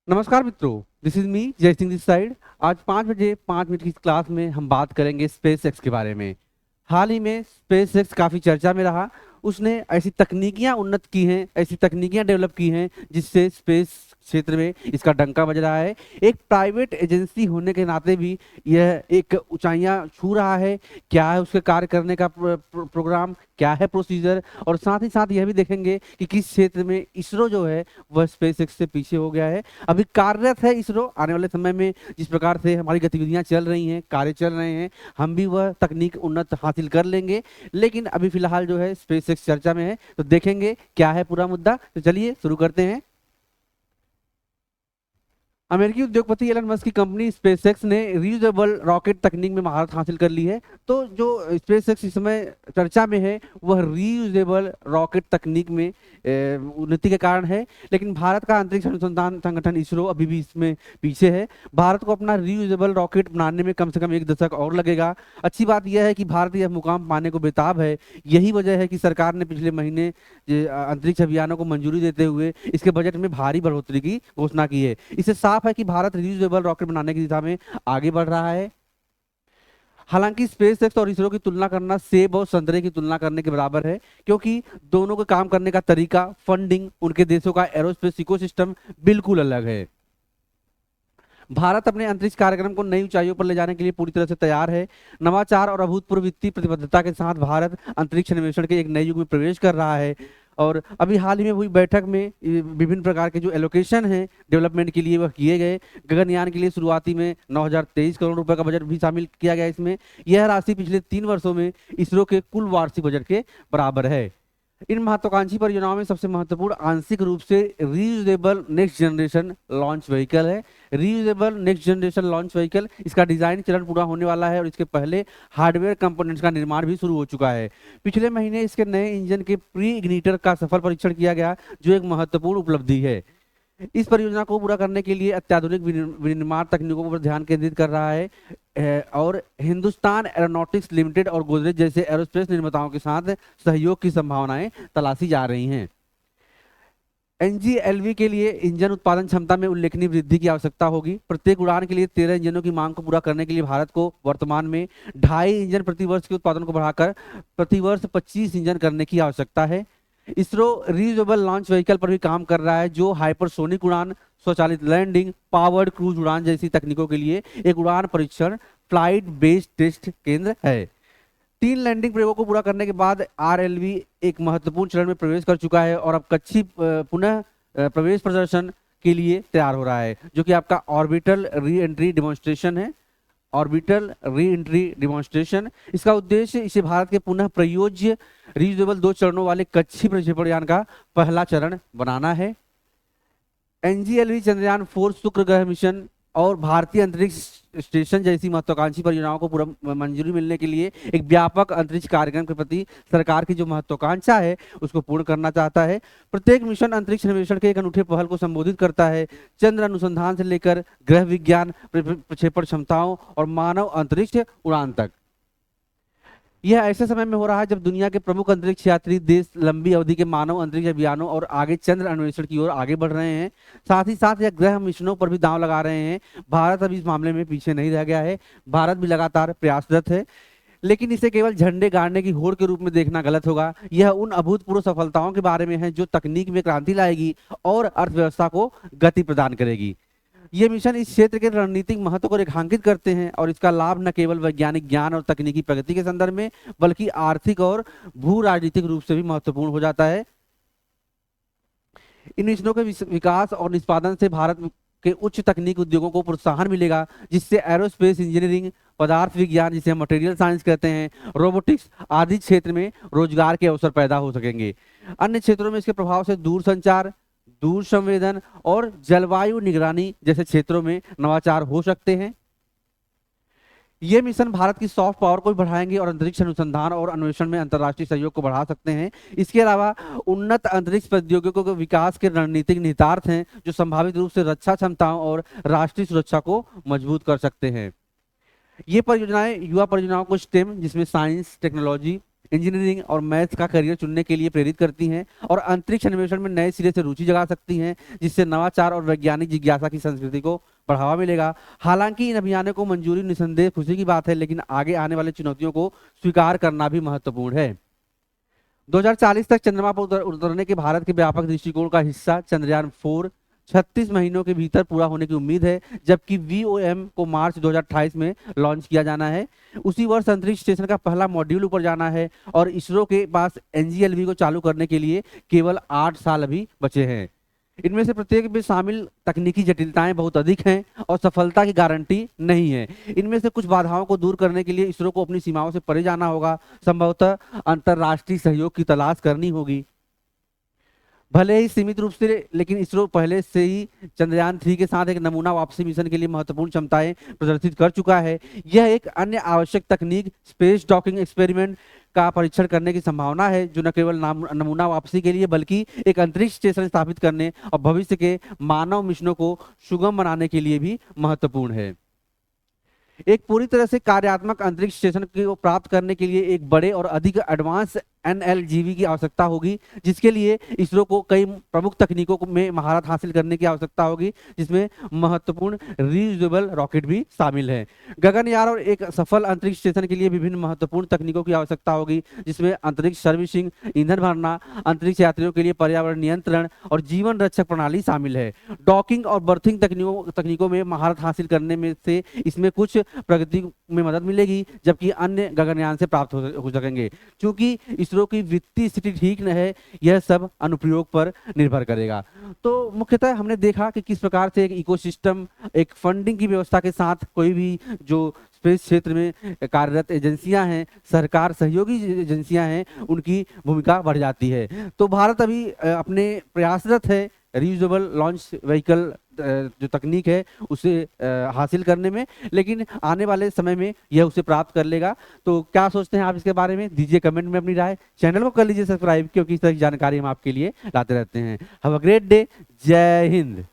नमस्कार मित्रों, this is me जय सिंह दिस साइड। आज 5 बजे 5 मिनट की क्लास में हम बात करेंगे स्पेस एक्स के बारे में। हाल ही में स्पेस एक्स काफ़ी चर्चा में रहा। उसने ऐसी तकनीकियां उन्नत की हैं, ऐसी तकनीकियां डेवलप की हैं जिससे स्पेस क्षेत्र में इसका डंका बज रहा है। एक प्राइवेट एजेंसी होने के नाते भी यह एक ऊंचाइयां छू रहा है। क्या है उसके कार्य करने का प्रोग्राम, क्या है प्रोसीजर, और साथ ही साथ यह भी देखेंगे कि किस क्षेत्र में इसरो जो है वह स्पेस एक्स से पीछे हो गया है। अभी कार्यरत है इसरो। आने वाले समय में जिस प्रकार से हमारी गतिविधियां चल रही हैं, कार्य चल रहे हैं, हम भी वह तकनीक उन्नत हासिल कर लेंगे। लेकिन अभी फिलहाल जो है स्पेस एक्स चर्चा में है, तो देखेंगे क्या है पूरा मुद्दा। तो चलिए शुरू करते हैं। अमेरिकी उद्योगपति एलन मस्क की कंपनी स्पेसएक्स ने रीयूजेबल रॉकेट तकनीक में महारत हासिल कर ली है। तो जो स्पेसएक्स इस समय चर्चा में है वह रीयूजेबल रॉकेट तकनीक में उन्नति के कारण है। लेकिन भारत का अंतरिक्ष अनुसंधान संगठन इसरो अभी भी इसमें पीछे है। भारत को अपना रीयूजेबल रॉकेट बनाने में कम से कम 1 दशक और लगेगा। अच्छी बात यह है कि भारत यह मुकाम पाने को बेताब है। यही वजह है कि सरकार ने पिछले महीने अंतरिक्ष अभियानों को मंजूरी देते हुए इसके बजट में भारी बढ़ोतरी की घोषणा की है। इससे साफ है कि भारत रियूजेबल रॉकेट बनाने की दिशा में आगे बढ़ रहा है। हालांकि स्पेसएक्स और इसरो की तुलना करना सेब और संतरे की तुलना करने के बराबर है, क्योंकि दोनों के काम करने का तरीका, फंडिंग, उनके देशों का एरोस्पेस इकोसिस्टम बिल्कुल अलग है। भारत अपने अंतरिक्ष कार्यक्रम को नई ऊंचाइयों पर ले जाने के लिए पूरी तरह से तैयार है। नवाचार और अभूतपूर्व वित्तीय प्रतिबद्धता के साथ भारत अंतरिक्ष अन्वेषण के एक नए युग में प्रवेश कर रहा है। और अभी हाल ही में हुई बैठक में विभिन्न प्रकार के जो एलोकेशन हैं डेवलपमेंट के लिए वह किए गए। गगनयान के लिए शुरुआती में 9,023 करोड़ रुपए का बजट भी शामिल किया गया इसमें। यह राशि पिछले 3 वर्षों में इसरो के कुल वार्षिक बजट के बराबर है। इन महत्वाकांक्षी परियोजनाओं में सबसे महत्वपूर्ण आंशिक रूप से reusable next generation launch vehicle है। Reusable next generation launch vehicle, इसका डिजाइन चरण पूरा होने वाला है और इसके पहले हार्डवेयर कंपोनेंट्स का निर्माण भी शुरू हो चुका है। पिछले महीने इसके नए इंजन के प्री इग्निटर का सफल परीक्षण किया गया, जो एक महत्वपूर्ण उपलब्धि है। इस परियोजना को पूरा करने के लिए अत्याधुनिक विनिर्माण तकनीकों पर ध्यान केंद्रित कर रहा है और हिंदुस्तान एरोनॉटिक्स लिमिटेड और गोदरेज जैसे एरोस्पेस निर्माताओं के साथ सहयोग की संभावनाएं तलाशी जा रही हैं। एनजीएलवी के लिए इंजन उत्पादन क्षमता में उल्लेखनीय वृद्धि की आवश्यकता होगी। प्रत्येक उड़ान के लिए 13 इंजनों की मांग को पूरा करने के लिए भारत को वर्तमान में 2.5 इंजन प्रति वर्ष के उत्पादन को बढ़ाकर प्रति वर्ष 25 इंजन करने की आवश्यकता है। इसरो रीयूजेबल लॉन्च व्हीकल पर भी काम कर रहा है, जो हाइपरसोनिक उड़ान, स्वचालित लैंडिंग, पावर्ड क्रूज उड़ान जैसी तकनीकों के लिए एक उड़ान परीक्षण फ्लाइट बेस्ड टेस्ट केंद्र है। 3 लैंडिंग प्रयोगों को पूरा करने के बाद आरएलवी एक महत्वपूर्ण चरण में प्रवेश कर चुका है और अब कक्षी पुनः प्रवेश प्रदर्शन के लिए तैयार हो रहा है, जो कि आपका ऑर्बिटल री एंट्री डिमॉन्स्ट्रेशन है। ऑर्बिटल री एंट्री डिमॉन्स्ट्रेशन, इसका उद्देश्य इसे भारत के पुनः प्रयोज्य रीयूजेबल 2 चरणों वाले कक्षी प्रक्षेपण यान का पहला चरण बनाना है। एनजीएलवी चंद्रयान 4 शुक्र ग्रह मिशन और भारतीय अंतरिक्ष स्टेशन जैसी महत्वाकांक्षी परियोजनाओं को पूरा मंजूरी मिलने के लिए एक व्यापक अंतरिक्ष कार्यक्रम के प्रति सरकार की जो महत्वाकांक्षा है उसको पूर्ण करना चाहता है। प्रत्येक मिशन अंतरिक्ष अन्वेषण के एक अनूठे पहल को संबोधित करता है, चंद्र अनुसंधान से लेकर ग्रह विज्ञान, प्रक्षेपण क्षमताओं और मानव अंतरिक्ष उड़ान तक। यह ऐसे समय में हो रहा है जब दुनिया के प्रमुख अंतरिक्ष यात्री देश लंबी अवधि के मानव अंतरिक्ष अभियानों और आगे चंद्र अन्वेषण की ओर आगे बढ़ रहे हैं। साथ ही साथ यह ग्रह मिशनों पर भी दांव लगा रहे हैं। भारत अभी इस मामले में पीछे नहीं रह गया है। भारत भी लगातार प्रयासरत है, लेकिन इसे केवल झंडे गाड़ने की होड़ के रूप में देखना गलत होगा। यह उन अभूतपूर्व सफलताओं के बारे में है जो तकनीक में क्रांति लाएगी और अर्थव्यवस्था को गति प्रदान करेगी। ये मिशन इस क्षेत्र के रणनीतिक महत्व को रेखांकित करते हैं और इसका लाभ न केवल वैज्ञानिक ज्ञान और तकनीकी प्रगति के संदर्भ में, बल्कि आर्थिक और भू राजनीतिक रूप से भी महत्वपूर्ण हो जाता है। इन मिशनों के विकास और निष्पादन से भारत के उच्च तकनीक उद्योगों को प्रोत्साहन मिलेगा, जिससे एरोस्पेस इंजीनियरिंग, पदार्थ विज्ञान जिसे हम मटेरियल साइंस कहते हैं, रोबोटिक्स आदि क्षेत्र में रोजगार के अवसर पैदा हो सकेंगे। अन्य क्षेत्रों में इसके प्रभाव से दूर संचार, दूर संवेदन और जलवायु निगरानी जैसे क्षेत्रों में नवाचार हो सकते हैं। ये मिशन भारत की सॉफ्ट पावर को भी बढ़ाएंगे और अंतरिक्ष अनुसंधान और अन्वेषण में अंतर्राष्ट्रीय सहयोग को बढ़ा सकते हैं। इसके अलावा उन्नत अंतरिक्ष प्रौद्योगिकियों के विकास के रणनीतिक निहितार्थ हैं, जो संभावित रूप से रक्षा क्षमताओं और राष्ट्रीय सुरक्षा को मजबूत कर सकते हैं। ये परियोजनाएं युवा परियोजनाओं को स्टेम, जिसमें साइंस, टेक्नोलॉजी, इंजीनियरिंग और मैथ्स का करियर चुनने के लिए प्रेरित करती हैं और अंतरिक्ष अन्वेषण में नए सिरे से रुचि जगा सकती हैं, जिससे नवाचार और वैज्ञानिक जिज्ञासा की संस्कृति को बढ़ावा मिलेगा। हालांकि इन अभियानों को मंजूरी निसंदेह खुशी की बात है, लेकिन आगे आने वाली चुनौतियों को स्वीकार करना भी महत्वपूर्ण है। 2040 तक चंद्रमा पर उतरने के भारत के व्यापक दृष्टिकोण का हिस्सा चंद्रयान 4 36 महीनों के भीतर पूरा होने की उम्मीद है, जबकि VOM को मार्च 2028 में लॉन्च किया जाना है। उसी वर्ष अंतरिक्ष स्टेशन का पहला मॉड्यूल ऊपर जाना है और इसरो के पास NGLV को चालू करने के लिए केवल 8 साल अभी बचे हैं। इनमें से प्रत्येक में शामिल तकनीकी जटिलताएं बहुत अधिक हैं और सफलता की गारंटी नहीं है। इनमें से कुछ बाधाओं को दूर करने के लिए इसरो को अपनी सीमाओं से परे जाना होगा, संभवतः अंतर्राष्ट्रीय सहयोग की तलाश करनी होगी। भले ही सीमित रूप से, लेकिन इसरो पहले से ही चंद्रयान 3 के साथ एक नमूना वापसी मिशन के लिए महत्वपूर्ण क्षमताएं प्रदर्शित कर चुका है। यह एक अन्य आवश्यक तकनीक स्पेस डॉकिंग एक्सपेरिमेंट का परीक्षण करने की संभावना है, जो न केवल नमूना वापसी के लिए बल्कि एक अंतरिक्ष स्टेशन स्थापित करने और भविष्य के मानव मिशनों को सुगम बनाने के लिए भी महत्वपूर्ण है। एक पूरी तरह से कार्यात्मक अंतरिक्ष स्टेशन को प्राप्त करने के लिए एक बड़े और अधिक एडवांस NLGV की आवश्यकता होगी, जिसके लिए इसरो को कई प्रमुख तकनीकों में महारत हासिल करने की आवश्यकता होगी, जिसमें महत्वपूर्ण रीयूजेबल रॉकेट भी शामिल है। गगनयान और एक सफल अंतरिक्ष स्टेशन के लिए विभिन्न महत्वपूर्ण तकनीकों की आवश्यकता होगी, जिसमें अंतरिक्ष सर्विसिंग, ईंधन भरना, अंतरिक्ष यात्रियों के लिए पर्यावरण नियंत्रण और जीवन रक्षक प्रणाली शामिल है। डॉकिंग और बर्थिंग तकनीकों में महारत हासिल करने में से इसमें कुछ प्रगति में मदद मिलेगी, जबकि अन्य गगनयान से प्राप्त हो सकेंगे। क्योंकि इसरो की वित्तीय स्थिति ठीक न है, यह सब अनुप्रयोग पर निर्भर करेगा। तो मुख्यतः हमने देखा कि किस प्रकार से एक इकोसिस्टम, एक फंडिंग की व्यवस्था के साथ कोई भी जो स्पेस क्षेत्र में कार्यरत एजेंसियां हैं, सरकार सहयोगी एजेंसियां हैं, उनकी भूमिका बढ़ जाती है। तो भारत अभी अपने प्रयासरत है रीयूजेबल लॉन्च व्हीकल जो तकनीक है उसे हासिल करने में, लेकिन आने वाले समय में यह उसे प्राप्त कर लेगा। तो क्या सोचते हैं आप इसके बारे में? दीजिए कमेंट में अपनी राय। चैनल को कर लीजिए सब्सक्राइब, क्योंकि इस तरह की जानकारी हम आपके लिए लाते रहते हैं। Have a great day. जय हिंद।